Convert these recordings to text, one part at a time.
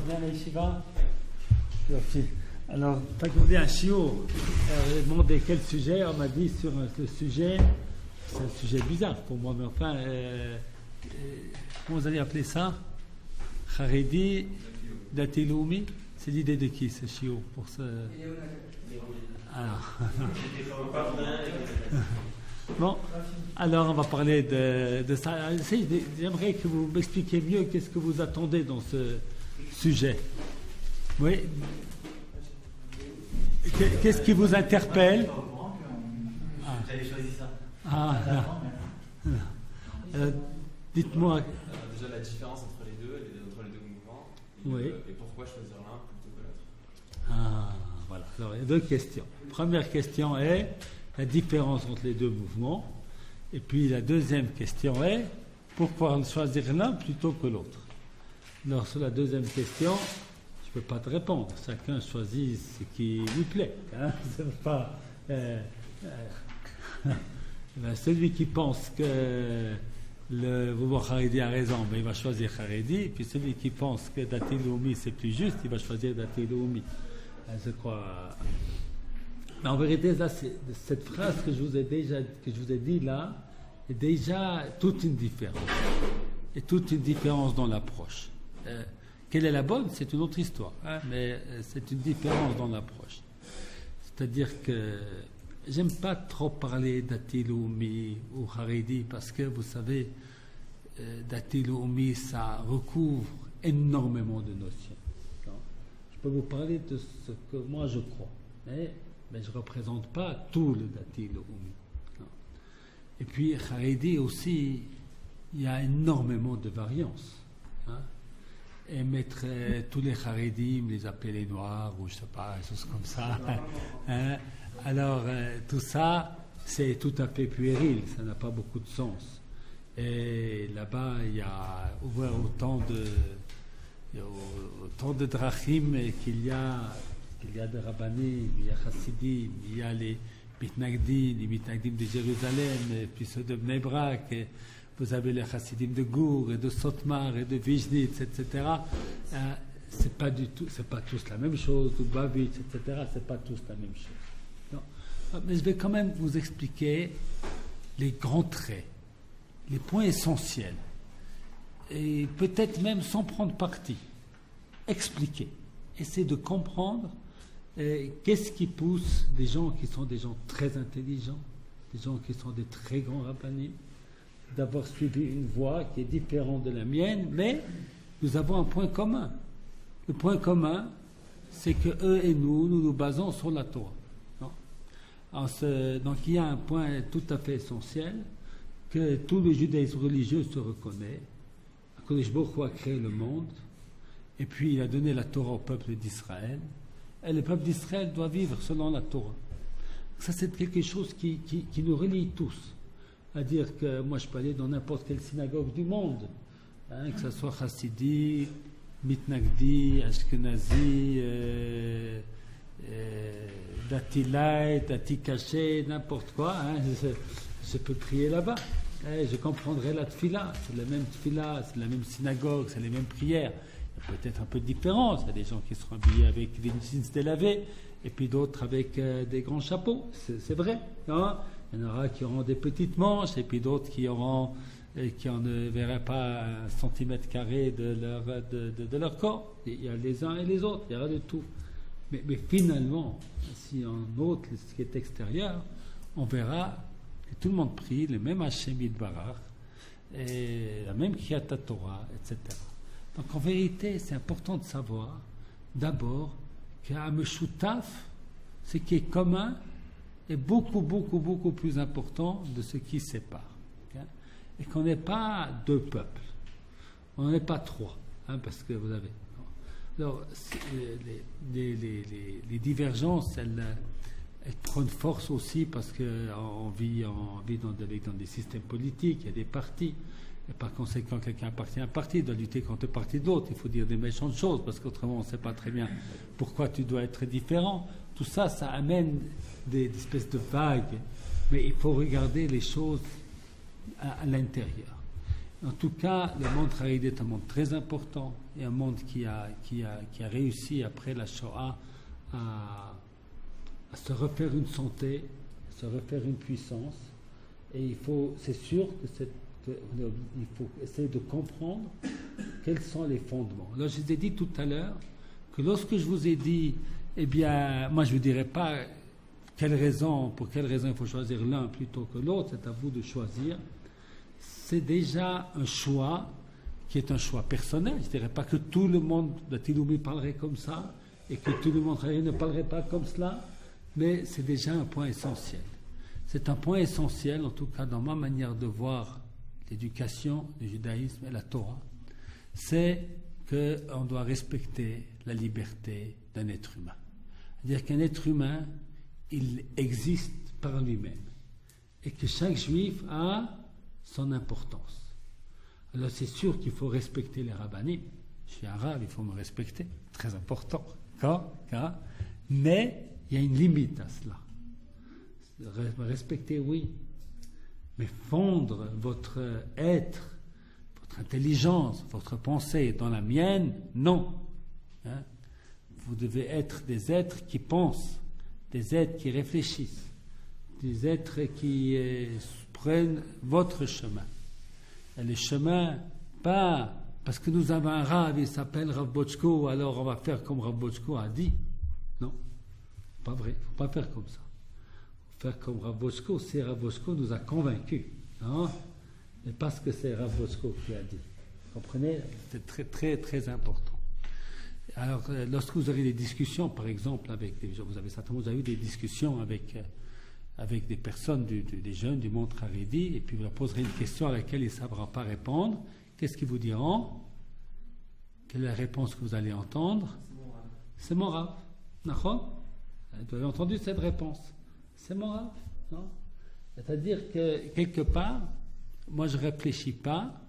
bien la yeshiva? Alors, t'as demandé un chiot. J'ai demandé quel sujet. On m'a dit sur le sujet. C'est un sujet bizarre pour moi, mais enfin, comment vous allez appeler ça? Haredi, Datiloumi. C'est l'idée de qui ce chiot pour ce... Alors. Bon, alors on va parler de ça. J'aimerais que vous m'expliquiez mieux qu'est-ce que vous attendez dans ce sujet. Oui. Qu'est-ce qui vous interpelle? J'avais choisi ça. Dites-moi. Déjà la différence entre les deux mouvements. Oui. Et pourquoi choisir l'un plutôt que l'autre? Voilà. Alors il y a deux questions. Première question est la différence entre les deux mouvements. Et puis la deuxième question est pourquoi choisir l'un plutôt que l'autre? Alors sur la deuxième question, je ne peux pas te répondre. Chacun choisit ce qui lui plaît. Hein? C'est pas, celui qui pense que le mouvement Haredi a raison, mais il va choisir Haredi. Et puis celui qui pense que Dati Leumi c'est plus juste, il va choisir Dati Leumi. Je crois. Mais en vérité, là, cette phrase que je vous ai dit là, est déjà toute une différence. Et toute une différence dans l'approche. Quelle est la bonne? C'est une autre histoire. Hein, mais c'est une différence dans l'approche. C'est-à-dire que j'aime pas trop parler d'Atiloumi ou Haredi parce que vous savez, d'Atiloumi, ça recouvre énormément de notions. Je peux vous parler de ce que moi je crois. Mais je ne représente pas tout le Dati Leumi. Et puis, Haredi aussi, il y a énormément de variances. Hein? Et mettre tous les Haredim, les appeler les noirs, ou je ne sais pas, des choses comme ça. Hein? Alors, tout ça, c'est tout à fait puéril, ça n'a pas beaucoup de sens. Et là-bas, il y a autant de drachim qu'il y a de Rabbanim, il y a Chassidim, il y a les Mitnagdim de Jérusalem, et puis ceux de Bnei Brak, et vous avez les Chassidim de Gour, et de Sotmar, et de Vizhnitz, etc. C'est pas tous la même chose, ou Bavitch, etc. C'est pas tous la même chose. Non. Mais je vais quand même vous expliquer les grands traits, les points essentiels, et peut-être même sans prendre parti, expliquer, essayer de comprendre. Qu'est-ce qui pousse des gens qui sont des gens très intelligents, des gens qui sont des très grands rabbanim, d'avoir suivi une voie qui est différente de la mienne, mais nous avons un point commun. Le point commun, c'est que eux et nous basons sur la Torah. Donc il y a un point tout à fait essentiel, que tout le judaïsme religieux se reconnaît. HaKadosh Baruch Hu a créé le monde, et puis il a donné la Torah au peuple d'Israël. Et le peuple d'Israël doit vivre selon la Torah. Ça, c'est quelque chose qui nous relie tous. À dire que moi, je peux aller dans n'importe quelle synagogue du monde, hein, que ce soit Chassidi, Mitnagdi, Ashkenazi, Datilai, Dati Caché, n'importe quoi. Hein, je peux prier là-bas. Je comprendrai la tfila. C'est la même tfila, c'est la même synagogue, c'est les mêmes prières. Peut-être un peu de différence. Il y a des gens qui seront habillés avec des jeans délavés et puis d'autres avec des grands chapeaux. C'est vrai. Hein? Il y en aura qui auront des petites manches et puis d'autres qui en ne verraient pas un centimètre carré de leur corps. Il y a les uns et les autres. Il y aura de tout. Mais finalement, si on ôte ce qui est extérieur, on verra que tout le monde prie le même Hashem Yitbarach et la même Kriyat Torah, etc. Donc en vérité, c'est important de savoir d'abord qu'un Meshutaf, ce qui est commun, est beaucoup plus important de ce qui sépare. Okay? Et qu'on n'est pas deux peuples, on n'est pas trois, hein, parce que vous avez. Alors, les divergences, elles prennent force aussi parce qu'on vit dans des systèmes politiques, il y a des partis. Et par conséquent, quelqu'un appartient à un parti, doit lutter contre le parti de l'autre. Il faut dire des méchantes choses, parce qu'autrement, on ne sait pas très bien pourquoi tu dois être différent. Tout ça, ça amène des espèces de vagues. Mais il faut regarder les choses à l'intérieur. En tout cas, le monde Haredi est un monde très important. et un monde qui a réussi après la Shoah à se refaire une santé, à se refaire une puissance. Et c'est sûr il faut essayer de comprendre quels sont les fondements. Alors je vous ai dit tout à l'heure que lorsque je vous ai dit, eh bien, moi je ne vous dirai pas pour quelle raison il faut choisir l'un plutôt que l'autre, c'est à vous de choisir. C'est déjà un choix qui est un choix personnel. Je ne dirais pas que tout le monde de Tiloumi parlerait comme ça et que tout le monde ne parlerait pas comme cela, mais c'est déjà un point essentiel. C'est un point essentiel, en tout cas dans ma manière de voir l'éducation, le judaïsme et la Torah, c'est qu'on doit respecter la liberté d'un être humain. C'est-à-dire qu'un être humain, il existe par lui-même et que chaque juif a son importance. Alors c'est sûr qu'il faut respecter les rabbinim. Je suis arabe, il faut me respecter, très important. Mais il y a une limite à cela. Respecter, oui, mais fondre votre être, votre intelligence, votre pensée dans la mienne, non. Vous devez être des êtres qui pensent, des êtres qui réfléchissent, des êtres qui prennent votre chemin. Et le chemin, pas parce que nous avons un Rav, il s'appelle Rav Bochko, alors on va faire comme Rav Bochko a dit. Non, pas vrai, il ne faut pas faire comme ça. Faire comme Rav Bochko, c'est Rav Bochko nous a convaincus, non? Mais parce que c'est Rav Bochko qui a dit. Vous comprenez? C'est très, très, très important. Alors, lorsque vous aurez des discussions, par exemple, vous avez eu des discussions avec des personnes, des jeunes du monde Haredi, et puis vous leur poserez une question à laquelle ils ne sauront pas répondre, qu'est-ce qu'ils vous diront? Quelle est la réponse que vous allez entendre? C'est mon Rav. D'accord? Vous avez entendu cette réponse. C'est mon Rav. Non? C'est-à-dire que, quelque part, moi je ne réfléchis pas.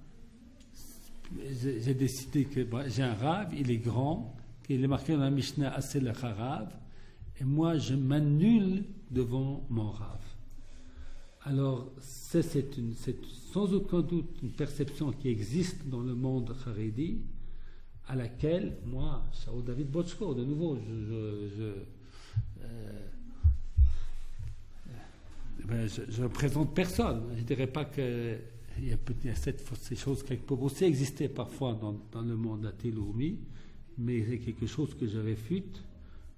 J'ai décidé que j'ai un Rav, il est grand, il est marqué dans la Mishnah Asel Harav, et moi je m'annule devant mon Rav. Alors, c'est sans aucun doute une perception qui existe dans le monde Haredi, à laquelle, moi, Shaul David Bochko, de nouveau, je ne représente personne. Je ne dirais pas que il y a ces choses qui peuvent aussi exister parfois dans le monde d'Atiloumi, mais c'est quelque chose que je réfute.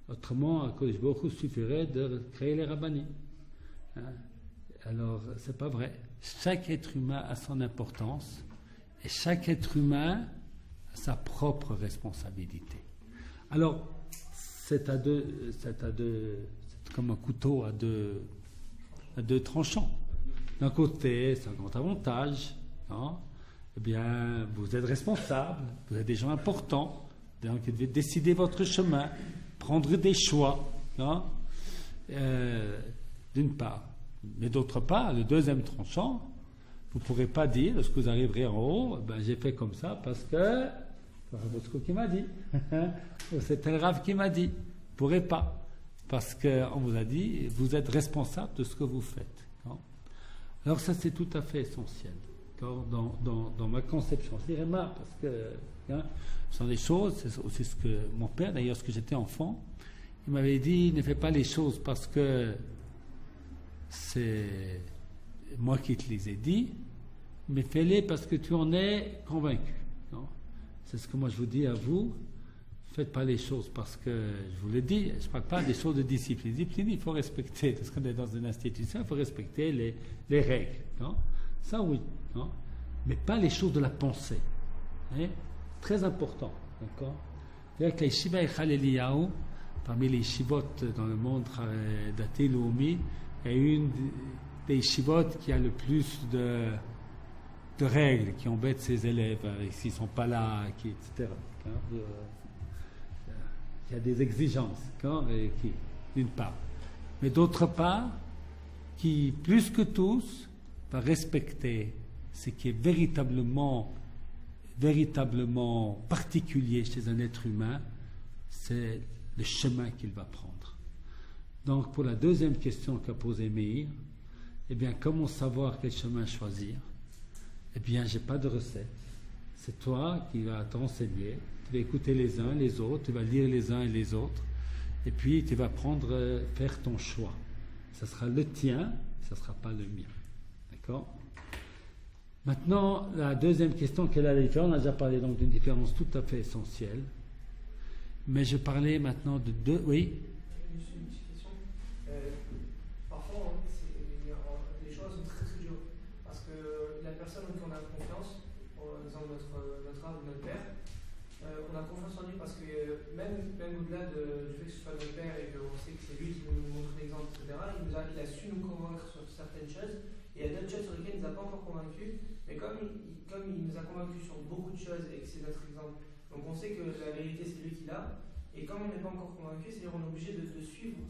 Autrement, à Kodesh Baruch Hu suffirait de créer les rabbinim. Alors, c'est pas vrai. Chaque être humain a son importance et chaque être humain a sa propre responsabilité. Alors, c'est comme un couteau à deux tranchants. D'un côté, c'est un grand avantage. Non? Eh bien, vous êtes responsable, vous êtes des gens importants, donc vous devez décider votre chemin, prendre des choix, d'une part. Mais d'autre part, le deuxième tranchant, vous ne pourrez pas dire, lorsque vous arriverez en haut, j'ai fait comme ça parce que c'est Rav Bochko qui m'a dit, c'est tel Rav qui m'a dit. Vous ne pourrez pas, parce qu'on vous a dit, vous êtes responsable de ce que vous faites. Alors ça, c'est tout à fait essentiel dans ma conception. Je dirais parce que ce sont des choses, c'est aussi ce que mon père, d'ailleurs, lorsque j'étais enfant, il m'avait dit, ne fais pas les choses parce que c'est moi qui te les ai dit, mais fais-les parce que tu en es convaincu. Non? C'est ce que moi je vous dis à vous. Faites pas les choses parce que je vous l'ai dit. Je ne parle pas des choses de discipline. Discipline, il faut respecter. Parce qu'on est dans une institution, il faut respecter les règles. Non? Ça, oui. Non? Mais pas les choses de la pensée. Très important. D'accord? C'est-à-dire que les Shiva et Khaleliyahu, parmi les Shivot dans le monde d'Atiloumi, il y a une des Shivot qui a le plus de règles, qui embêtent ses élèves, s'ils ne sont pas là, etc. Il y a des exigences, d'une part. Mais d'autre part, qui, plus que tous, va respecter ce qui est véritablement particulier chez un être humain, c'est le chemin qu'il va prendre. Donc, pour la deuxième question qu'a posée Meir, eh bien, comment savoir quel chemin choisir? Eh bien, je n'ai pas de recette. C'est toi qui vas t'enseigner, Tu vas écouter les uns, les autres, tu vas lire les uns et les autres, et puis tu vas faire ton choix. Ça sera le tien, ça ne sera pas le mien. D'accord? Maintenant, la deuxième question, quelle est la différence? On a déjà parlé donc d'une différence tout à fait essentielle. Mais je parlais maintenant de deux... Oui? Juste une petite question. Parfois, les choses sont très très dures. Parce que la personne en qui on a confiance, par exemple notre âme ou notre père, on a confiance en lui parce que même au-delà du fait que ce soit notre père et qu'on sait que c'est lui qui nous montre l'exemple, etc., il a su nous convaincre sur certaines choses. Et il y a d'autres choses sur lesquelles il ne nous a pas encore convaincus. Mais comme il nous a convaincus sur beaucoup de choses et que c'est notre exemple, donc on sait que la vérité c'est lui qui l'a. Et comme on n'est pas encore convaincu, c'est-à-dire on est obligé de suivre.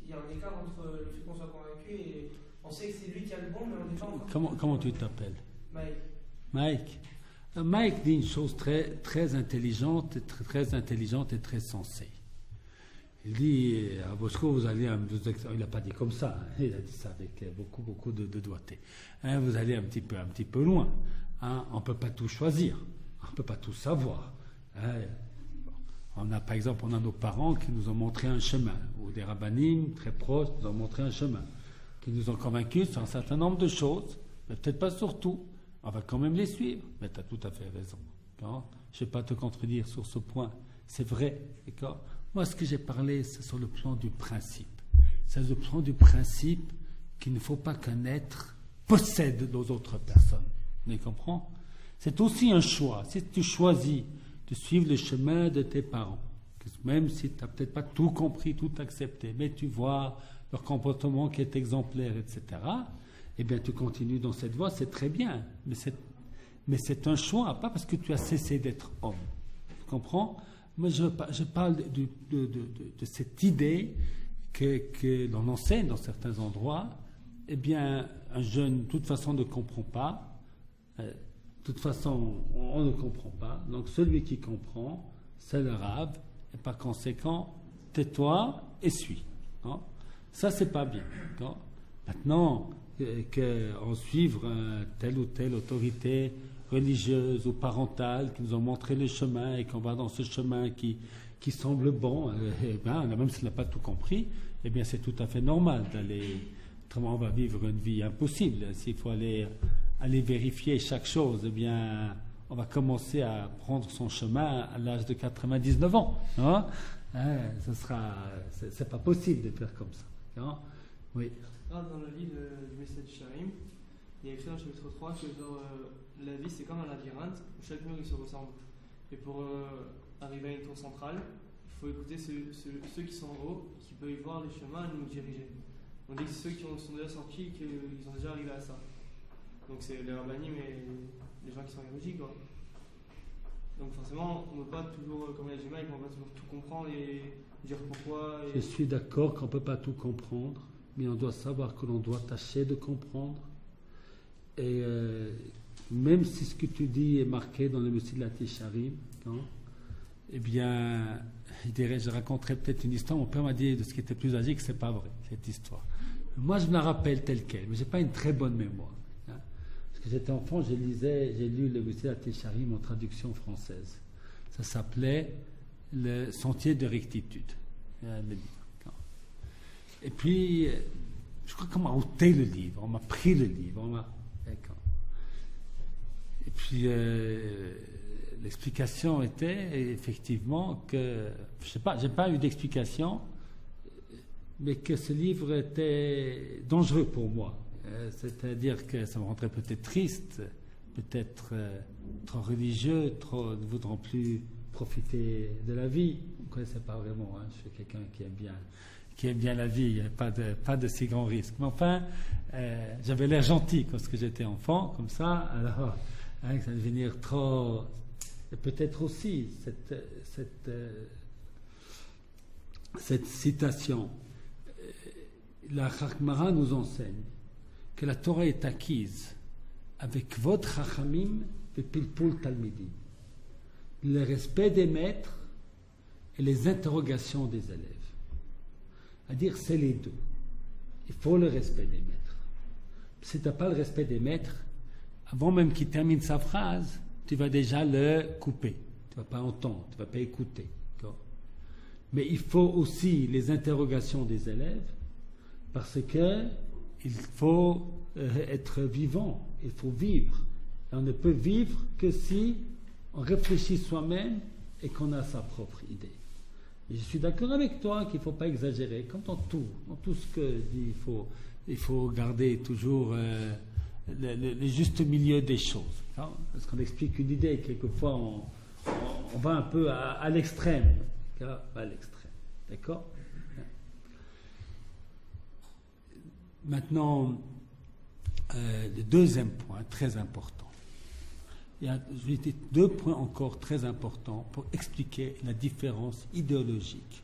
Il y a un écart entre le fait qu'on soit convaincu et on sait que c'est lui qui a le bon, mais on n'est pas encore. Comment tu t'appelles? Mike. Mike dit une chose très intelligente et très sensée. Il dit à Bosco, il n'a pas dit comme ça, hein, il a dit ça avec beaucoup de doigté. Hein, vous allez un petit peu loin. Hein, on ne peut pas tout choisir, on ne peut pas tout savoir. Hein. Par exemple, on a nos parents qui nous ont montré un chemin, ou des rabbinim très proches nous ont montré un chemin, qui nous ont convaincus sur un certain nombre de choses, mais peut-être pas sur tout. On va quand même les suivre. Mais tu as tout à fait raison. D'accord? Je ne vais pas te contredire sur ce point. C'est vrai. D'accord? Moi, ce que j'ai parlé, c'est sur le plan du principe. C'est le plan du principe qu'il ne faut pas qu'un être possède nos autres personnes. Vous comprenez? C'est aussi un choix. Si tu choisis de suivre le chemin de tes parents, même si tu n'as peut-être pas tout compris, tout accepté, mais tu vois leur comportement qui est exemplaire, etc., eh bien, tu continues dans cette voie, c'est très bien. Mais c'est un choix, pas parce que tu as cessé d'être homme. Tu comprends? Moi, je parle de cette idée que l'on enseigne dans certains endroits. Eh bien, un jeune, de toute façon, ne comprend pas. De toute façon, on ne comprend pas. Donc, celui qui comprend, c'est le Rav. Et par conséquent, tais-toi et suis. Non? Ça, c'est pas bien. Non? Maintenant, qu'on suive telle ou telle autorité religieuse ou parentale qui nous ont montré le chemin et qu'on va dans ce chemin qui semble bon, même s'il n'a pas tout compris, eh bien c'est tout à fait normal d'aller. Autrement, on va vivre une vie impossible. S'il faut aller vérifier chaque chose, eh bien on va commencer à prendre son chemin à l'âge de 99 ans. Hein? C'est pas possible de faire comme ça. Hein? Oui. Dans le livre du Message Sharim, il y a écrit dans le chapitre 3 que la vie c'est comme un labyrinthe où chaque mur il se ressemble. Et pour arriver à une tour centrale, il faut écouter ceux qui sont en haut, qui peuvent y voir les chemins et nous diriger. On dit que c'est ceux qui sont déjà sortis, qu'ils ont déjà arrivé à ça. Donc c'est les rabbinim et les gens qui sont érudits, quoi. Donc forcément, on ne peut pas toujours, comme l'a dit Mike, on ne peut pas toujours tout comprendre et dire pourquoi. Je suis d'accord qu'on ne peut pas tout comprendre. Mais on doit savoir que l'on doit tâcher de comprendre. Et même si ce que tu dis est marqué dans le Messilat Yesharim, eh bien, je raconterai peut-être une histoire. Mon père m'a dit de ce qui était plus âgé que ce n'est pas vrai, cette histoire. Moi, je me la rappelle telle quelle, mais je n'ai pas une très bonne mémoire. Hein. Parce que j'étais enfant, j'ai lu le Messilat Yesharim en traduction française. Ça s'appelait Le Sentier de Rectitude. Et puis, je crois qu'on m'a ôté le livre, on m'a pris le livre, D'accord. Et puis, l'explication était effectivement que, je sais pas, j'ai pas eu d'explication, mais que ce livre était dangereux pour moi. C'est-à-dire que ça me rendrait peut-être triste, peut-être trop religieux, ne voudrant plus profiter de la vie. Vous ne connaissez pas vraiment, hein, je suis quelqu'un qui aime bien la vie, il n'y a pas de si grands risques. Mais enfin, j'avais l'air gentil quand j'étais enfant, comme ça, alors ça va devenir trop... Et peut-être aussi cette citation. La Chachmara nous enseigne que la Torah est acquise avec votre Chachamim et Pilpul Talmidim. Le respect des maîtres et les interrogations des élèves. C'est-à-dire, c'est les deux. Il faut le respect des maîtres. Si tu n'as pas le respect des maîtres, avant même qu'il termine sa phrase, tu vas déjà le couper. tu ne vas pas entendre, tu ne vas pas écouter. D'accord? Mais il faut aussi les interrogations des élèves, parce qu'il faut être vivant, il faut vivre. Et on ne peut vivre que si on réfléchit soi-même et qu'on a sa propre idée. Et je suis d'accord avec toi qu'il ne faut pas exagérer, comme dans tout ce que dit, il faut garder toujours le juste milieu des choses. Hein? Parce qu'on explique une idée, quelquefois on va un peu à l'extrême. À l'extrême. D'accord? Maintenant, le deuxième point, très important. Il y a deux points encore très importants pour expliquer la différence idéologique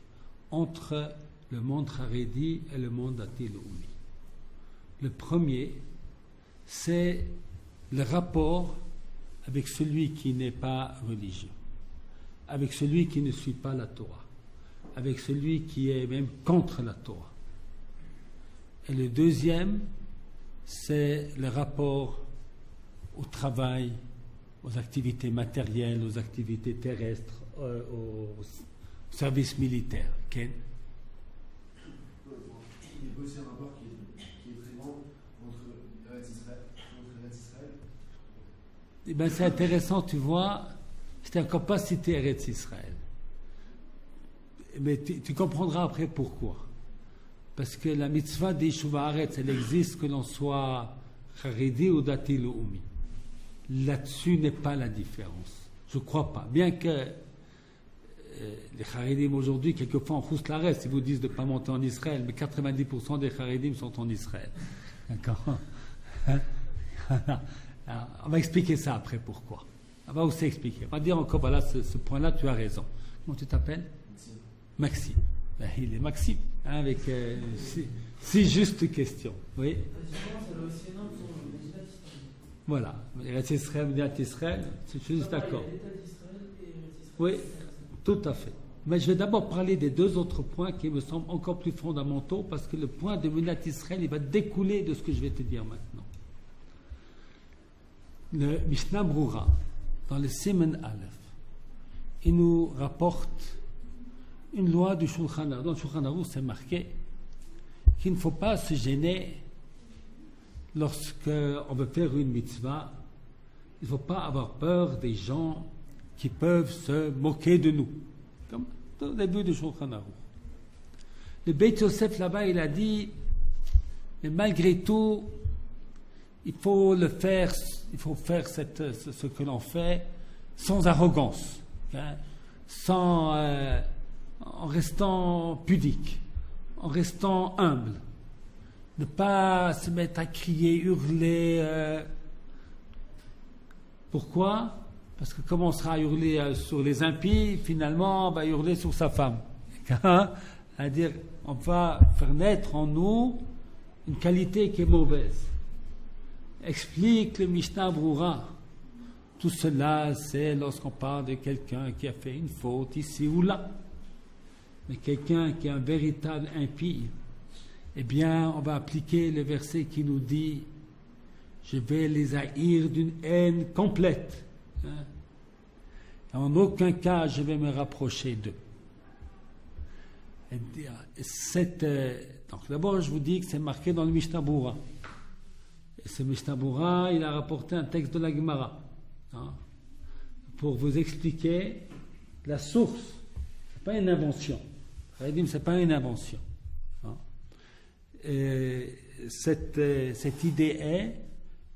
entre le monde Haredi et le monde Dati-Leumi. Le premier, c'est le rapport avec celui qui n'est pas religieux, avec celui qui ne suit pas la Torah, avec celui qui est même contre la Torah. Et le deuxième, c'est le rapport au travail, aux activités matérielles, aux activités terrestres, au service militaire. Ken? Il y a aussi un rapport qui est très grand entre Eretz Israël. Eh bien, c'est intéressant, tu vois, je t'ai encore pas cité Eretz Israël. Mais tu comprendras après pourquoi. Parce que la mitzvah d'Yeshuva Haaretz, elle existe que l'on soit Haredi ou Dati Leumi. Là-dessus n'est pas la différence. Je ne crois pas. Bien que les Haredim aujourd'hui, quelquefois en Khous Laretz, ils vous disent de ne pas monter en Israël, mais 90% des Haredim sont en Israël. D'accord? Alors, on va expliquer ça après pourquoi. On va aussi expliquer. On va dire encore, voilà, ce point-là, tu as raison. Comment tu t'appelles? Maxime. Ben, il est Maxime, hein, avec six justes questions. Oui? Voilà. Eretz Israël, Médiat Israël, je suis juste d'accord. Oui, tout à fait. Mais je vais d'abord parler des deux autres points qui me semblent encore plus fondamentaux, parce que le point de Médiat Israël, il va découler de ce que je vais te dire maintenant. Le Mishnah Brura, dans le Siman Aleph, il nous rapporte une loi du Shulchan Aruch. Dans le Shulchan Aruch, c'est marqué qu'il ne faut pas se gêner lorsqu'on veut faire une mitzvah. Il ne faut pas avoir peur des gens qui peuvent se moquer de nous. Comme au début du Shulchan Aruch. Le Beit Yosef là-bas, il a dit, mais malgré tout, il faut faire ce que l'on fait sans arrogance, hein, en restant pudique, en restant humble. Ne pas se mettre à crier, hurler. Pourquoi? Parce que comme on sera à hurler sur les impies, finalement, on va hurler sur sa femme. C'est-à-dire, on va faire naître en nous une qualité qui est mauvaise. Explique le Mishnah Brura. Tout cela, c'est lorsqu'on parle de quelqu'un qui a fait une faute ici ou là. Mais quelqu'un qui est un véritable impie, eh bien, on va appliquer le verset qui nous dit « Je vais les haïr d'une haine complète. Hein? En aucun cas, je vais me rapprocher d'eux. » Donc, d'abord, je vous dis que c'est marqué dans le Mishnah Brura. Et ce Mishnah Brura, il a rapporté un texte de la Gemara, hein, pour vous expliquer la source. Ce n'est pas une invention. Ce n'est pas une invention. Hein. Et cette idée est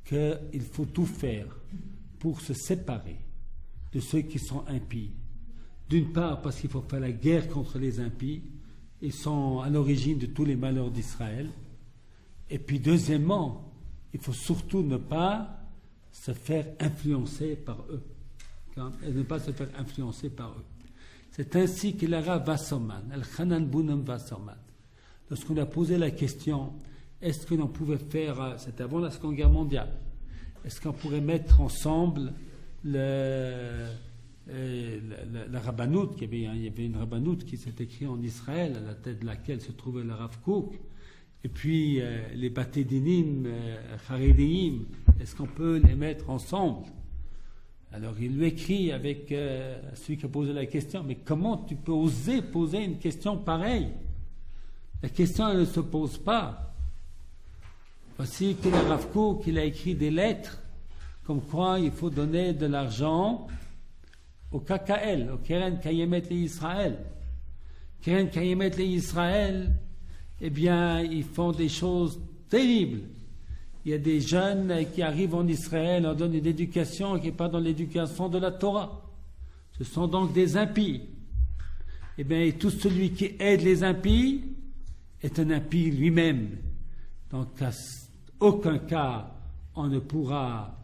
qu'il faut tout faire pour se séparer de ceux qui sont impies. D'une part, parce qu'il faut faire la guerre contre les impies. Ils sont à l'origine de tous les malheurs d'Israël. Et puis, deuxièmement, il faut surtout ne pas se faire influencer par eux. Et ne pas se faire influencer par eux. C'est ainsi que l'Arabe Wasserman, Al-Khanan Bunam Wasserman, lorsqu'on a posé la question, est-ce que l'on pouvait faire, c'était avant la Seconde Guerre mondiale, est-ce qu'on pourrait mettre ensemble la rabbanout, il y avait une rabbanout qui s'est écrite en Israël, à la tête de laquelle se trouvait le Rav Kook, et puis les Baté Dinim, Haredim, est-ce qu'on peut les mettre ensemble? Alors il lui écrit avec celui qui a posé la question, mais comment tu peux oser poser une question pareille? La question elle ne se pose pas. Voici que le Rav Kook, il a écrit des lettres comme quoi il faut donner de l'argent au KKL, au Keren Kayemet l'Israël. Keren Kayemet l'Israël, eh bien, ils font des choses terribles. Il y a des jeunes qui arrivent en Israël, on donne une éducation qui n'est pas dans l'éducation de la Torah. Ce sont donc des impies. Eh bien, tout celui qui aide les impies est un impie lui-même. Donc, à aucun cas, on ne pourra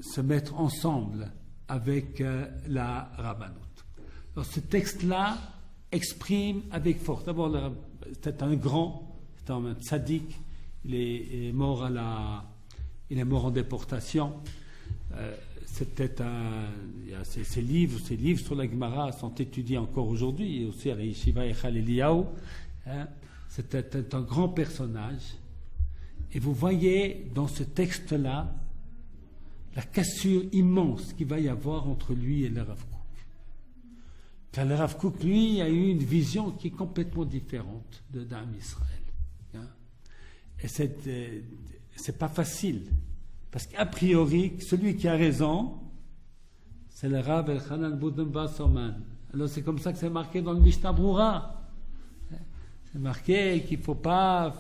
se mettre ensemble avec la Rabbanout. Alors, ce texte-là exprime avec force. D'abord, c'est un grand, c'est un tzaddik, il est mort en déportation. C'était ces livres sur la Gemara sont étudiés encore aujourd'hui, et aussi à la Yeshiva Echal Eliyahu. C'était un grand personnage. Et vous voyez dans ce texte-là la cassure immense qu'il va y avoir entre lui et le Rav Kook. Car le Rav Kook, lui, a eu une vision qui est complètement différente d'Am Israël. Et c'est pas facile. Parce qu'a priori, celui qui a raison, c'est le Rav Elchanan Boudin Wasserman. Alors c'est comme ça que c'est marqué dans le Mishnah Brura. C'est marqué qu'il ne faut pas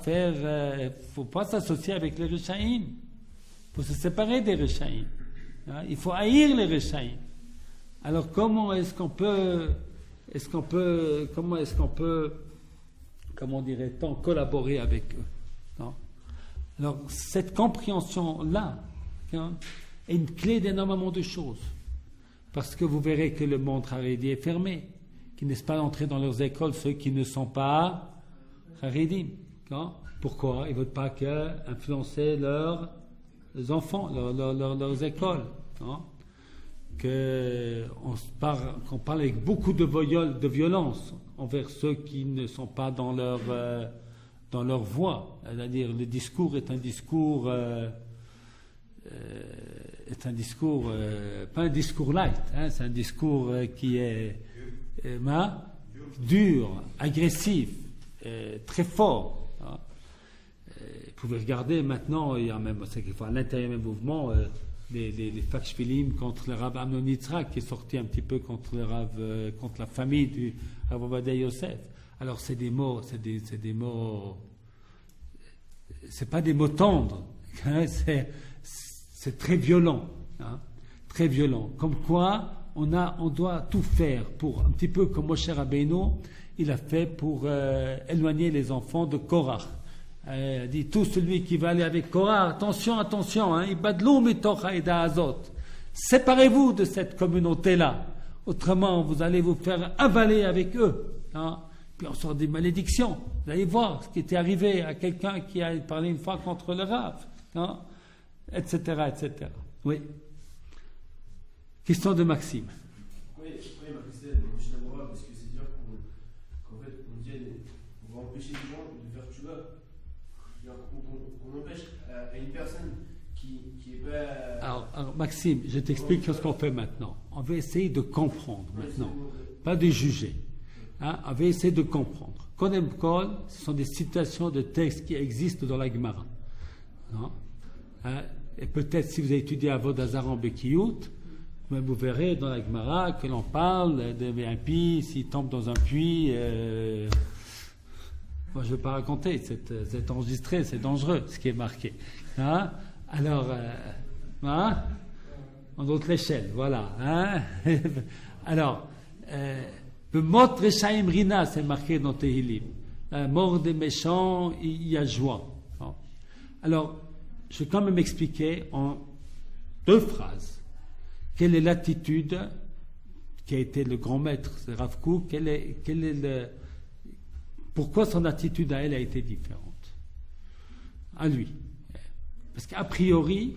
s'associer avec les Rechaïm. Il faut se séparer des Rechaïm. Il faut haïr les Rechaïm. Alors comment dirait-on, collaborer avec eux? Non? Alors cette compréhension-là est une clé d'énormément de choses. Parce que vous verrez que le monde Haredi est fermé, qu'ils ne laissent pas entrer dans leurs écoles ceux qui ne sont pas Haredim. Pourquoi? Ils ne veulent pas influencer leurs enfants, leurs écoles. Qu'on parle avec beaucoup de violence envers ceux qui ne sont pas dans leur voie. C'est-à-dire, le discours est un discours pas un discours light, c'est un discours qui est dur, agressif, très fort. Vous pouvez regarder maintenant, il y a même, c'est qu'il faut à l'intérieur même mouvement, les Fakshfilim contre le Rav Amnon Yitzhak qui est sorti un petit peu contre la famille du Rav Ovadia Yosef. Alors c'est des mots, c'est pas des mots tendres, c'est très violent, très violent. Comme quoi on doit tout faire pour, un petit peu comme Moshe Rabbeinu, il a fait pour éloigner les enfants de Korach. Il dit, tout celui qui va aller avec Korach, attention, ibadlou mitoch haïda azot. Séparez-vous de cette communauté-là. Autrement, vous allez vous faire avaler avec eux. Puis on sort des malédictions. Vous allez voir ce qui était arrivé à quelqu'un qui a parlé une fois contre le Rav. Etc., etc. Oui. Question de Maxime. Oui, ma question est de la morale, parce que c'est dire qu'en fait, on va empêcher les gens de faire tchouva. On empêche à une personne qui est pas... Alors, Maxime, je t'explique ce qu'on fait maintenant. On va essayer de comprendre maintenant, pas de juger. On va essayer de comprendre. Kodem Kol, ce sont des citations de textes qui existent dans la Gemara. Et peut-être si vous avez étudié Avodazar en Bekiyut, vous verrez dans la Gemara que l'on parle d'un impies, s'il tombe dans un puits. Moi, je ne vais pas raconter, c'est enregistré, c'est dangereux ce qui est marqué. Alors, en d'autres échelles, voilà. Alors, le mot Rechaim Rina, c'est marqué dans Tehilim. La mort des méchants, il y a joie. Alors, je vais quand même expliquer en 2 phrases quelle est l'attitude qui a été le grand maître, c'est Rav Kook, pourquoi son attitude à elle a été différente à lui. Parce qu'a priori,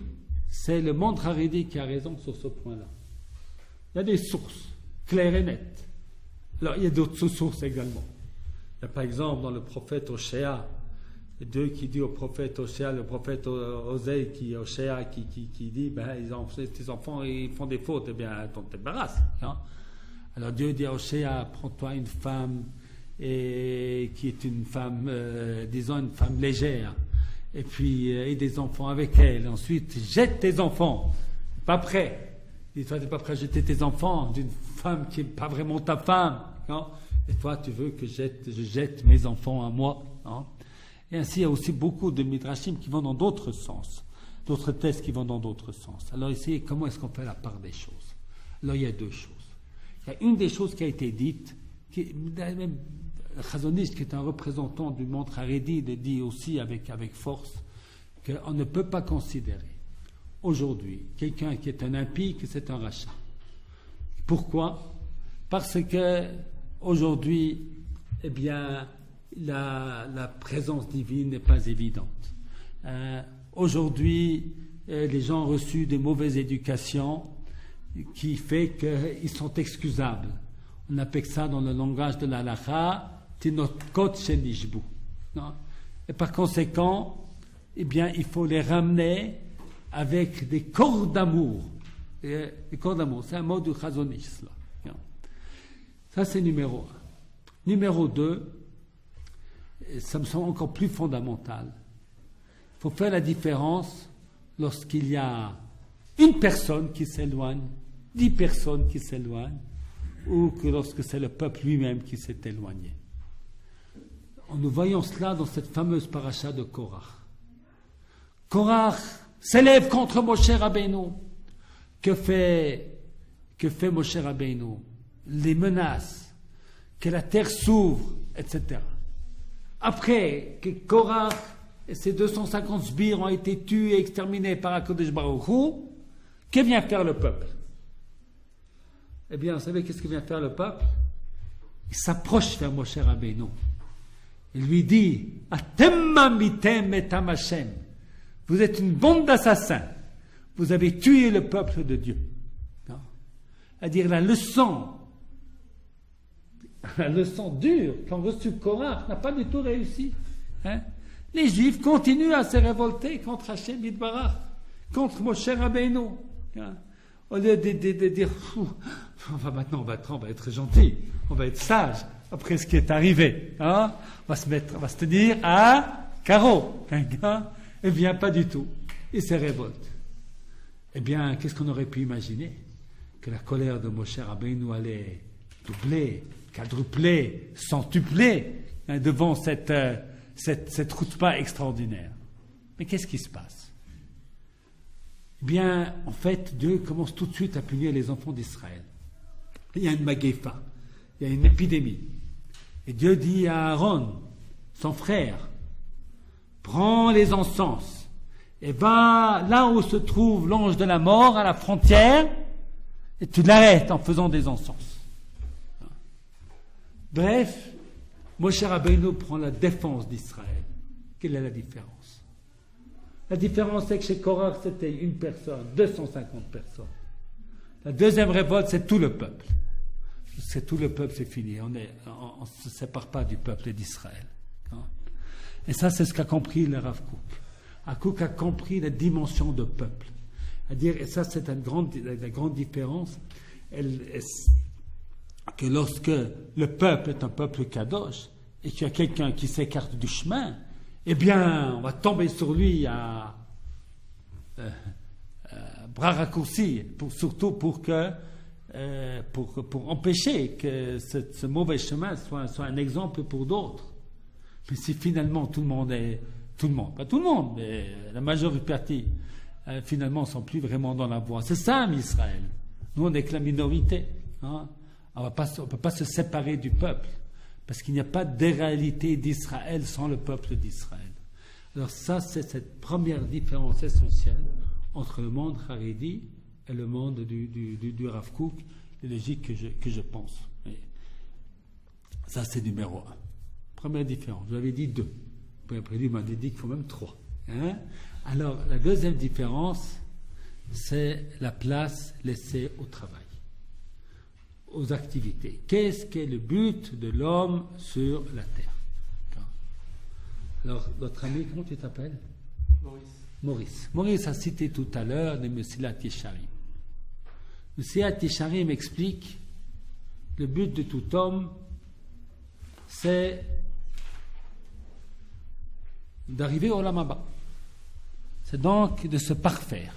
c'est le monde Haredi qui a raison sur ce point-là. Il y a des sources claires et nettes. Alors, il y a d'autres sources également. Il y a par exemple dans le prophète Oshéa, Dieu qui dit au prophète Oshéa, le prophète Osée qui dit tes enfants ils font des fautes, eh bien t'en débarrasses. Hein? Alors Dieu dit à Oshéa, prends-toi une femme qui est une femme, disons une femme légère, et puis et des enfants avec elle. Ensuite, jette tes enfants. Pas prêt. Dis-toi, tu n'es pas prêt à jeter tes enfants d'une femme qui n'est pas vraiment ta femme. Hein? Et toi, tu veux que je jette mes enfants à moi. Hein? Et ainsi, il y a aussi beaucoup de midrashim qui vont dans d'autres sens, d'autres textes qui vont dans d'autres sens. Alors ici, comment est-ce qu'on fait la part des choses? Alors il y a deux choses. Il y a une des choses qui a été dite, même le Chazoniste, qui est un représentant du monde Haredi, le dit aussi avec force, qu'on ne peut pas considérer aujourd'hui quelqu'un qui est un impie que c'est un rachat. Pourquoi? Parce que aujourd'hui, eh bien, la présence divine n'est pas évidente. Aujourd'hui, les gens ont reçu des mauvaises éducations qui fait qu'ils sont excusables. On appelle ça dans le langage de la halakha tinokot shenishbu. Et par conséquent, eh bien, il faut les ramener avec des corps d'amour. Des corps d'amour, c'est un mot du Chazonish. Ça, c'est numéro 1. Numéro 2, ça me semble encore plus fondamental. Il faut faire la différence lorsqu'il y a une personne qui s'éloigne, 10 personnes qui s'éloignent, ou que lorsque c'est le peuple lui-même qui s'est éloigné. Nous voyons cela dans cette fameuse paracha de Korach. Korach s'élève contre Moshe Rabbeinu. Que fait Moshe Rabbeinu? Les menaces, que la terre s'ouvre, etc. Après que Korach et ses 250 sbires ont été tués et exterminés par HaKadosh Baruch Hu, que vient faire le peuple? Eh bien, vous savez qu'est-ce que vient faire le peuple? Il s'approche vers Moshe Rabbeinu. Il lui dit, Atem mamitem etam Hashem. Vous êtes une bande d'assassins. Vous avez tué le peuple de Dieu. C'est-à-dire la leçon dure qu'ont reçu Korach n'a pas du tout réussi. Les Juifs continuent à se révolter contre Hashem Yitbarach, contre Moshe Rabbeinu. Au lieu de dire, maintenant on va être gentil, on va être sage après ce qui est arrivé. On va se tenir à carreau. Eh bien, pas du tout. Il se révolte. Eh bien, qu'est-ce qu'on aurait pu imaginer? Que la colère de Moshe Rabbeinu allait doubler, quadrupler, centupler devant cette chutzpah extraordinaire. Mais qu'est-ce qui se passe? Eh bien, en fait, Dieu commence tout de suite à punir les enfants d'Israël. Il y a une maguéfa, il y a une épidémie. Et Dieu dit à Aaron, son frère, prends les encens et va là où se trouve l'ange de la mort, à la frontière, et tu l'arrêtes en faisant des encens. Bref, Moshe Rabbeinu prend la défense d'Israël. Quelle est la différence? La différence, c'est que chez Korach, c'était une personne, 250 personnes. La deuxième révolte, c'est tout le peuple. C'est tout le peuple, c'est fini. On ne se sépare pas du peuple d'Israël. Et ça, c'est ce qu'a compris le Rav Kook. Rav Kook a compris la dimension de peuple. C'est-à-dire, et ça, c'est la grande différence, que lorsque le peuple est un peuple kadosh, et qu'il y a quelqu'un qui s'écarte du chemin, eh bien, on va tomber sur lui à bras raccourcis, surtout pour empêcher que ce mauvais chemin soit un exemple pour d'autres. Mais si finalement pas tout le monde, mais la majorité, finalement, ne sont plus vraiment dans la voie. C'est ça, Israël. Nous, on n'est que la minorité. On ne peut pas se séparer du peuple, parce qu'il n'y a pas de réalité d'Israël sans le peuple d'Israël. Alors ça, c'est cette première différence essentielle entre le monde Haredi et le monde du Rav Kook, les logiques que je pense. Et ça, c'est numéro 1. Première différence. Je vous avais dit 2. Après, lui m'a dit qu'il faut même 3. Alors, la deuxième différence, c'est la place laissée au travail, aux activités. Qu'est-ce qu'est le but de l'homme sur la terre? Alors, notre ami, comment tu t'appelles? Maurice. Maurice a cité tout à l'heure le Mesilat Yesharim. Le Mesilat Yesharim explique le but de tout homme, c'est d'arriver au Olam Haba. C'est donc de se parfaire.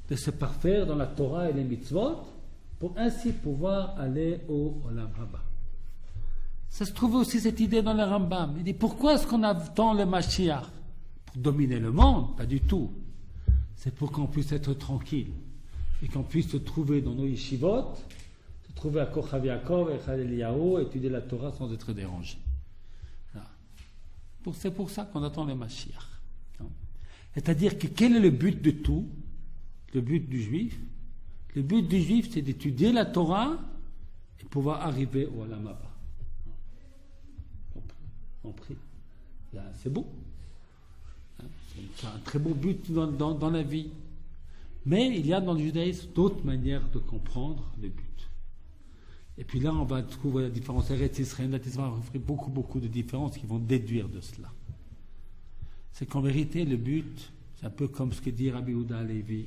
De se parfaire dans la Torah et les mitzvot pour ainsi pouvoir aller au Olam Haba. Ça se trouve aussi cette idée dans le Rambam. Il dit pourquoi est-ce qu'on attend le Mashiach? Pour dominer le monde? Pas du tout. C'est pour qu'on puisse être tranquille et qu'on puisse se trouver dans nos yeshivot, se trouver à Kochav Yaakov et Chal Eliyahu, étudier la Torah sans être dérangé. Voilà. C'est pour ça qu'on attend le Mashiach. C'est-à-dire que quel est le but de tout? Le but du juif? Le but du juif, c'est d'étudier la Torah et pouvoir arriver au Olam Haba. On prie. C'est beau. C'est un très beau but dans la vie. Mais il y a dans le judaïsme d'autres manières de comprendre le but. Et puis là, on va trouver la différence. Eretz Israël, va offrir beaucoup de différences qui vont déduire de cela. C'est qu'en vérité, le but, c'est un peu comme ce que dit Rabbi Yehuda Halevi.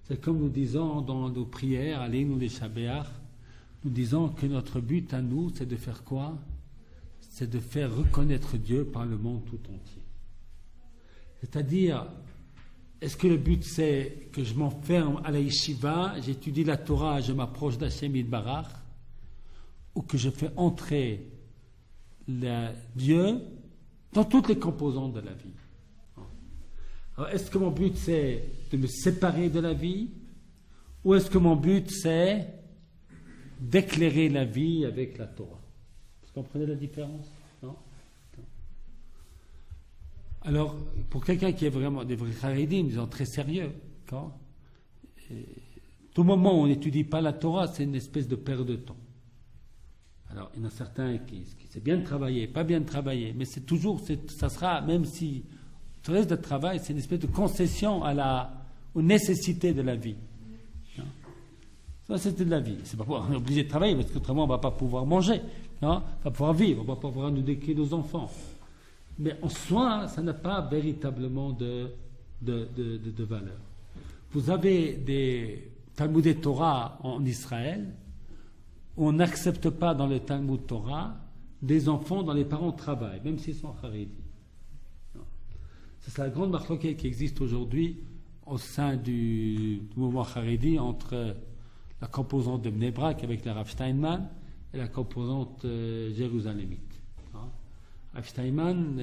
C'est comme nous disons dans nos prières, Aleinu les Shabéach, nous disons que notre but à nous, c'est de faire quoi? C'est de faire reconnaître Dieu par le monde tout entier. C'est-à-dire, est-ce que le but c'est que je m'enferme à la yeshiva, j'étudie la Torah, je m'approche d'Hashem Yitbarach, ou que je fais entrer Dieu dans toutes les composantes de la vie? Alors, est-ce que mon but c'est de me séparer de la vie, ou est-ce que mon but c'est d'éclairer la vie avec la Torah? Vous comprenez la différence? Non? Alors, pour quelqu'un qui est vraiment des vrais charédim, disons très sérieux, tout moment où on n'étudie pas la Torah, c'est une espèce de perte de temps. Alors, il y en a certains qui c'est bien de travailler, pas bien de travailler, mais c'est toujours, ça sera, même si le reste de travail, c'est une espèce de concession aux nécessités de la vie. Ça, c'était de la vie. C'est pas pour, on est obligé de travailler, parce qu'autrement, on ne va pas pouvoir manger. On va pouvoir vivre, on ne va pas pouvoir nous éduquer nos enfants. Mais en soi, ça n'a pas véritablement de valeur. Vous avez des Talmud Torah en Israël où on n'accepte pas dans le Talmud Torah des enfants dont les parents travaillent, même s'ils sont Haredi. C'est la grande marloquette qui existe aujourd'hui au sein du mouvement Haredi entre la composante de Bnei Brak avec la Rav Steinman et la composante jérusalémite. Rav Steinman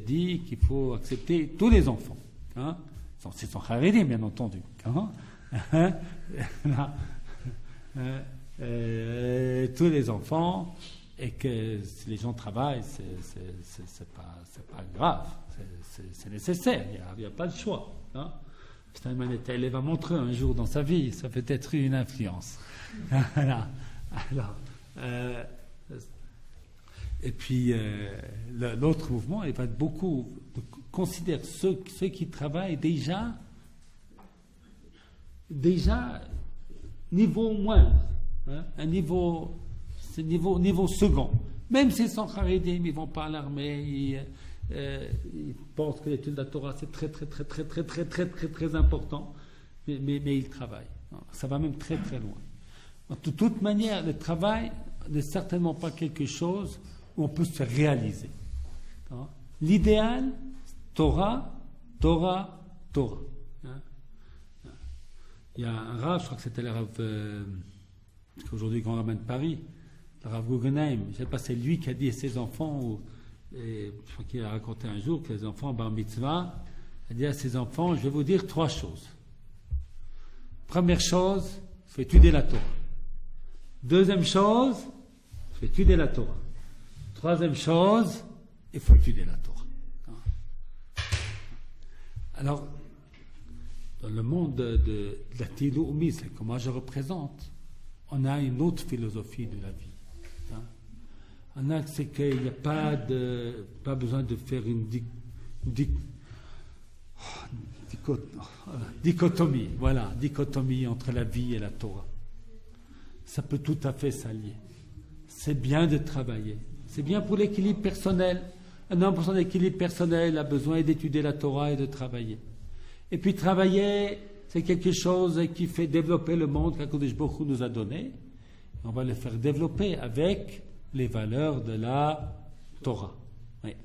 dit qu'il faut accepter tous les enfants. C'est son Haredi, bien entendu. Tous les enfants, et que si les gens travaillent, c'est pas grave, c'est nécessaire, il n'y a pas de choix. Steinman était élève à Montreux un jour dans sa vie, ça peut être une influence. Et puis l'autre mouvement, il va beaucoup considérer ceux qui travaillent déjà niveau moindre, un niveau second. Même s'ils sont charédim, ils vont pas à l'armée, ils pensent que l'étude de la Torah c'est très important, mais ils travaillent. Ça va même très loin. De toute manière, le travail n'est certainement pas quelque chose où on peut se réaliser. L'idéal, Torah. Il y a un Rav, je crois que c'était le Rav, aujourd'hui grand rabbin de Paris, le Rav Guggenheim, je ne sais pas, c'est lui qui a dit à ses enfants, je crois qu'il a raconté un jour que les enfants, bar mitzvah, il a dit à ses enfants, je vais vous dire 3 choses. Première chose, il faut étudier la Torah. Deuxième chose, il faut étudier la Torah. Troisième chose, il faut étudier la Torah. Alors, dans le monde de la Tiloumi, c'est que moi je représente, on a une autre philosophie de la vie. On a, c'est qu'il n'y a pas besoin de faire une dichotomie entre la vie et la Torah. Ça peut tout à fait s'allier. C'est bien de travailler. C'est bien pour l'équilibre personnel. Un homme pour son équilibre personnel a besoin d'étudier la Torah et de travailler. Et puis travailler, c'est quelque chose qui fait développer le monde qu'Akadosh Baruch Hu nous a donné. On va le faire développer avec les valeurs de la Torah. Oui.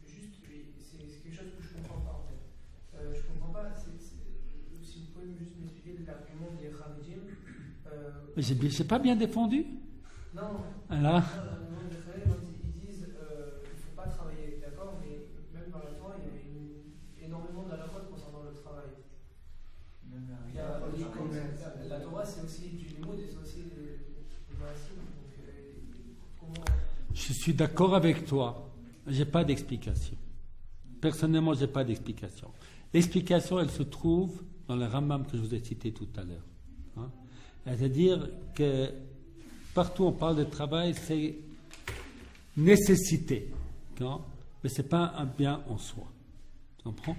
Juste, c'est quelque chose que je ne comprends pas en fait. Je ne comprends pas, si vous pouvez juste m'expliquer l'argument des Haradim. J'ai pas bien défendu? Non. Alors? L'argument des Haradim, ils disent qu'il ne faut pas travailler, d'accord, mais même dans la Torah, il y a énormément d'halachot concernant le travail. La Torah, c'est aussi du limoud et c'est aussi du maasim. Je suis d'accord avec toi. J'ai pas d'explication. Personnellement, j'ai pas d'explication. L'explication, elle se trouve dans le Rambam que je vous ai cité tout à l'heure. Hein? C'est-à-dire que partout où on parle de travail, c'est nécessité, hein? Mais c'est pas un bien en soi. Tu comprends?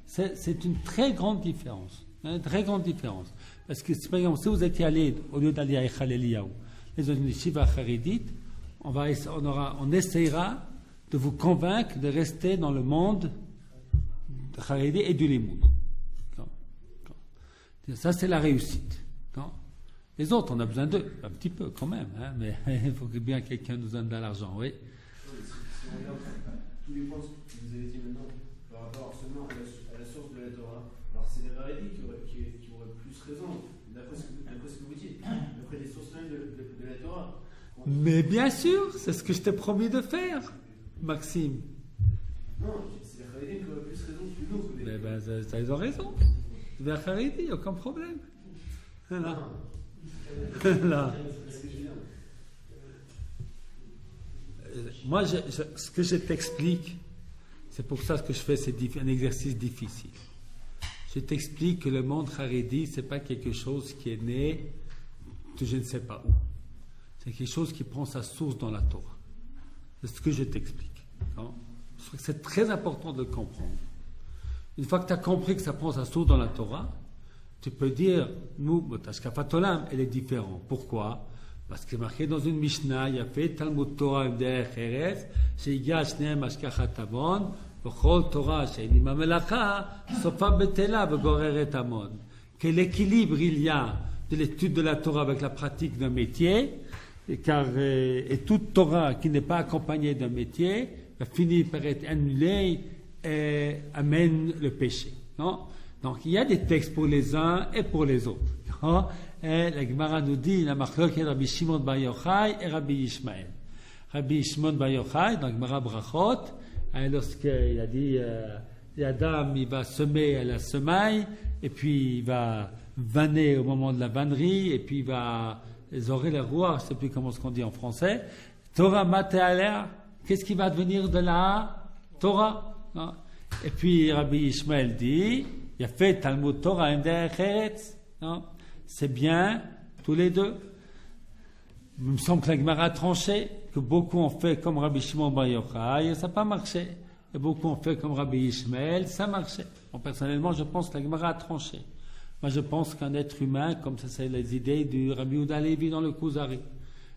C'est une très grande différence. Une très grande différence. Parce que, par exemple, si vous étiez allé, au lieu d'aller à Echal Eliyahu, les Yeshiva Haridit, on essaiera de vous convaincre de rester dans le monde Haredi et du Limoud. Ça, c'est la réussite. Les autres, on a besoin d'eux, un petit peu quand même, hein, mais il faut que bien quelqu'un nous donne de l'argent, oui. Si on regarde tous les points que vous avez dit maintenant par rapport seulement à la source de la Torah, alors c'est les Haredi qui auraient plus raison, d'après ce que vous dites, d'après les sources même de la Torah. Mais bien sûr, c'est ce que je t'ai promis de faire, Maxime. Non, c'est les Haredi qui auraient plus raison que nous. Mais ben, ils ont raison. Vers Haredi, aucun problème. Voilà. Là. Moi, ce que je t'explique, c'est pour ça que je fais un exercice difficile. Je t'explique que le monde Haredi, c'est pas quelque chose qui est né de je ne sais pas où. C'est quelque chose qui prend sa source dans la Torah. C'est ce que je t'explique. Je trouve que c'est très important de le comprendre. Une fois que tu as compris que ça prend sa source dans la Torah, tu peux dire, nous, Ashkafat Olam, elle est différente. Pourquoi? Parce que marqué dans une Mishnah, il y a fait Talmud Torah Derech Eretz, Sheiga Shneim Ashkachat Amon, V'chol Torah She'enim Hamelacha, Sofa Betela V'goreret Amon. Que l'équilibre il y a de l'étude de la Torah avec la pratique d'un métier, et toute Torah qui n'est pas accompagnée d'un métier va finir par être annulée et amène le péché. Non? Donc il y a des textes pour les uns et pour les autres. Non? Et la Gemara nous dit la marloquette de Rabbi Shimon Bar Yochai et Rabbi Ishmael. Rabbi Shimon Bar Yochai, dans la Gemara Brachot, lorsqu'il a dit Adam il va semer à la semaille, et puis il va vanner au moment de la vannerie, et puis il va zorer les rois, je ne sais plus comment ce qu'on dit en français. Torah Matéalea, qu'est-ce qui va devenir de la Torah? Non? Et puis Rabbi Ishmael dit il a fait Talmud Torah Derech Eretz. C'est bien, tous les deux. Il me semble que la Gemara a tranché, que beaucoup ont fait comme Rabbi Shimon Bar Yochai, et ça n'a pas marché. Et beaucoup ont fait comme Rabbi Ishmael, ça marchait. Bon, personnellement, je pense que la Gemara a tranché. Moi, je pense qu'un être humain, comme ça, c'est les idées du Rabbi Yehuda Levi dans le Kuzari,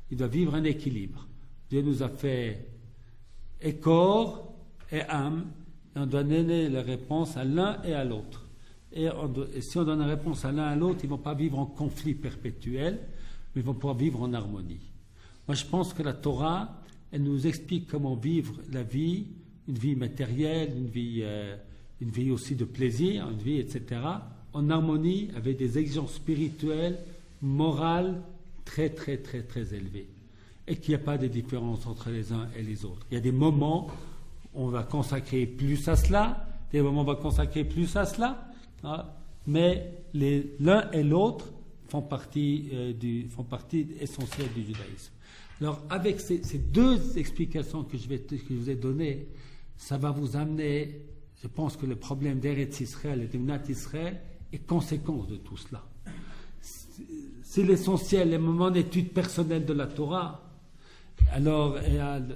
il doit vivre un équilibre. Dieu nous a fait et corps et âme, et on doit donner la réponse à l'un et à l'autre. Et si on donne la réponse à l'un et à l'autre, ils ne vont pas vivre en conflit perpétuel, mais ils vont pouvoir vivre en harmonie. Moi, je pense que la Torah, elle nous explique comment vivre la vie, une vie matérielle, une vie aussi de plaisir, une vie, etc., en harmonie avec des exigences spirituelles, morales, très, très, très, très élevées. Et qu'il n'y a pas de différence entre les uns et les autres. Il y a des moments où on va consacrer plus à cela, des moments où on va consacrer plus à cela, mais l'un et l'autre font partie essentielle du judaïsme. Alors, avec ces deux explications que je vous ai données, ça va vous amener, je pense que le problème d'Eretz Israël et d'Imnat Israël est conséquence de tout cela. C'est l'essentiel, les moments d'étude personnelle de la Torah. Alors,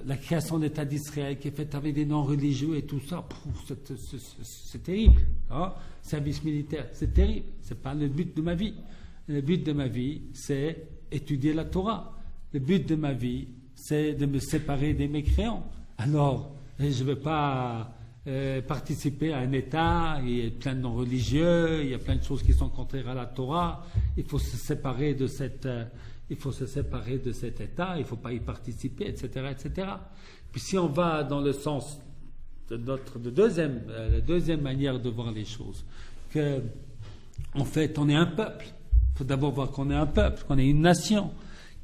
la création de l'État d'Israël qui est faite avec des non-religieux et tout ça, c'est terrible. Service militaire, c'est terrible. C'est pas le but de ma vie. Le but de ma vie, c'est étudier la Torah. Le but de ma vie, c'est de me séparer des mécréants. Alors, je ne vais pas participer à un État, il y a plein de non-religieux, il y a plein de choses qui sont contraires à la Torah, il faut se séparer de cet État, il ne faut pas y participer, etc., etc. Puis si on va dans le sens de la deuxième manière de voir les choses, que en fait on est un peuple, il faut d'abord voir qu'on est un peuple, qu'on est une nation,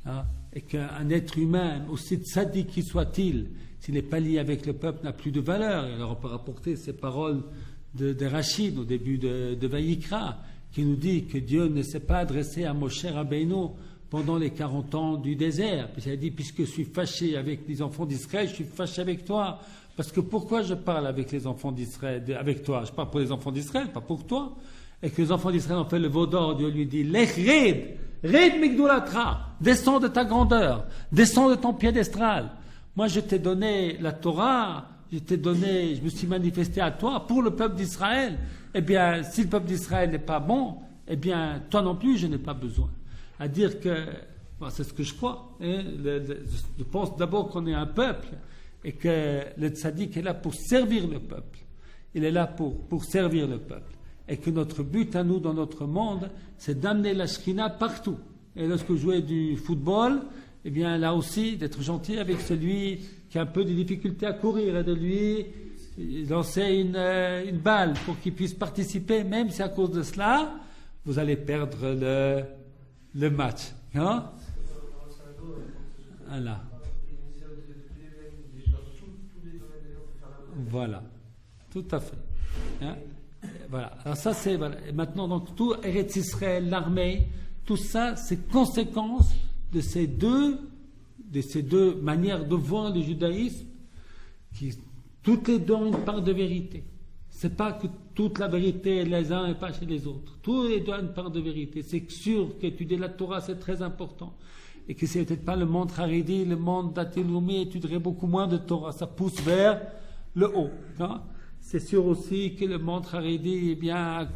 hein, et qu'un être humain, aussi tzaddik qu'il soit-il, s'il n'est pas lié avec le peuple, n'a plus de valeur. Et alors on peut rapporter ces paroles de Rachid au début de Vayikra, qui nous dit que Dieu ne s'est pas adressé à Moshe Rabbeinu pendant les 40 ans du désert. Puis il a dit, puisque je suis fâché avec les enfants d'Israël, je suis fâché avec toi. Parce que pourquoi je parle avec les enfants d'Israël, avec toi? Je parle pour les enfants d'Israël, pas pour toi. Et que les enfants d'Israël ont fait le veau d'or, Dieu lui dit, Lech red migdolatra, descends de ta grandeur, descends de ton piédestal. Moi je t'ai donné la Torah, je me suis manifesté à toi pour le peuple d'Israël. Eh bien, si le peuple d'Israël n'est pas bon, eh bien, toi non plus, je n'ai pas besoin. À dire que, c'est ce que je crois, hein, je pense d'abord qu'on est un peuple et que le tzaddik est là pour servir le peuple. Il est là pour servir le peuple. Et que notre but à nous dans notre monde, c'est d'amener la Shekhinah partout. Et lorsque je jouais du football, eh bien là aussi, d'être gentil avec celui qui a un peu de difficulté à courir et de lui lancer une balle pour qu'il puisse participer, même si à cause de cela, vous allez perdre le match. Hein? Voilà. Voilà. Tout à fait. Hein? Voilà. Alors ça c'est voilà. Et maintenant donc tout Eretz Israël, l'armée, tout ça c'est conséquence de ces deux manières de voir le judaïsme qui toutes les deux ont une part de vérité. C'est pas que toute la vérité est les uns et pas chez les autres. Tous les deux ont une part de vérité. C'est sûr qu'étudier la Torah c'est très important et que c'est peut-être pas le monde Haredi, le monde d'Ateloumi étudierait beaucoup moins de Torah. Ça pousse vers le haut. Hein? C'est sûr aussi que le monde Haredi, eh bien,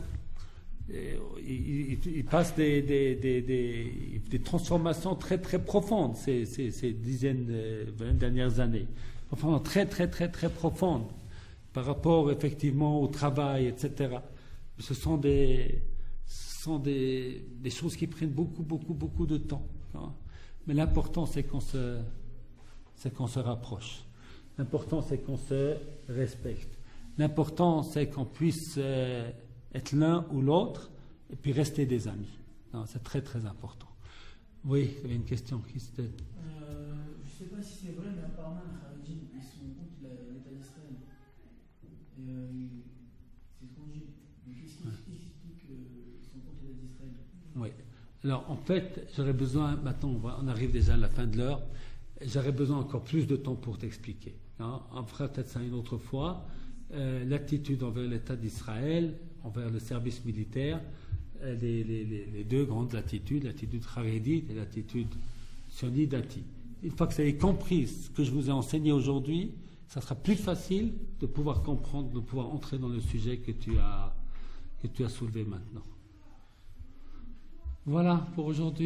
il passe des transformations très très profondes ces dizaines, 20 dernières années. Enfin, très très très très profondes par rapport effectivement au travail, etc. Ce sont des choses qui prennent beaucoup de temps. Hein. Mais l'important c'est qu'on se rapproche. L'important c'est qu'on se respecte. L'important, c'est qu'on puisse être l'un ou l'autre et puis rester des amis. Non, c'est très très important. Oui, il y avait une question qui se tête. Je ne sais pas si c'est vrai, mais apparemment, les Kharidjim, ils sont contre l'État d'Israël. C'est ce qu'on dit. Mais qu'est-ce qui explique qu'ils sont contre l'État d'Israël? Oui. Alors, en fait, j'aurais besoin, maintenant, on arrive déjà à la fin de l'heure, j'aurais besoin encore plus de temps pour t'expliquer. Hein. On fera peut-être ça une autre fois. L'attitude envers l'État d'Israël, envers le service militaire, les deux grandes attitudes, l'attitude charédite et l'attitude sionidati. Une fois que vous avez compris ce que je vous ai enseigné aujourd'hui, ça sera plus facile de pouvoir comprendre, de pouvoir entrer dans le sujet que tu as soulevé maintenant. Voilà pour aujourd'hui.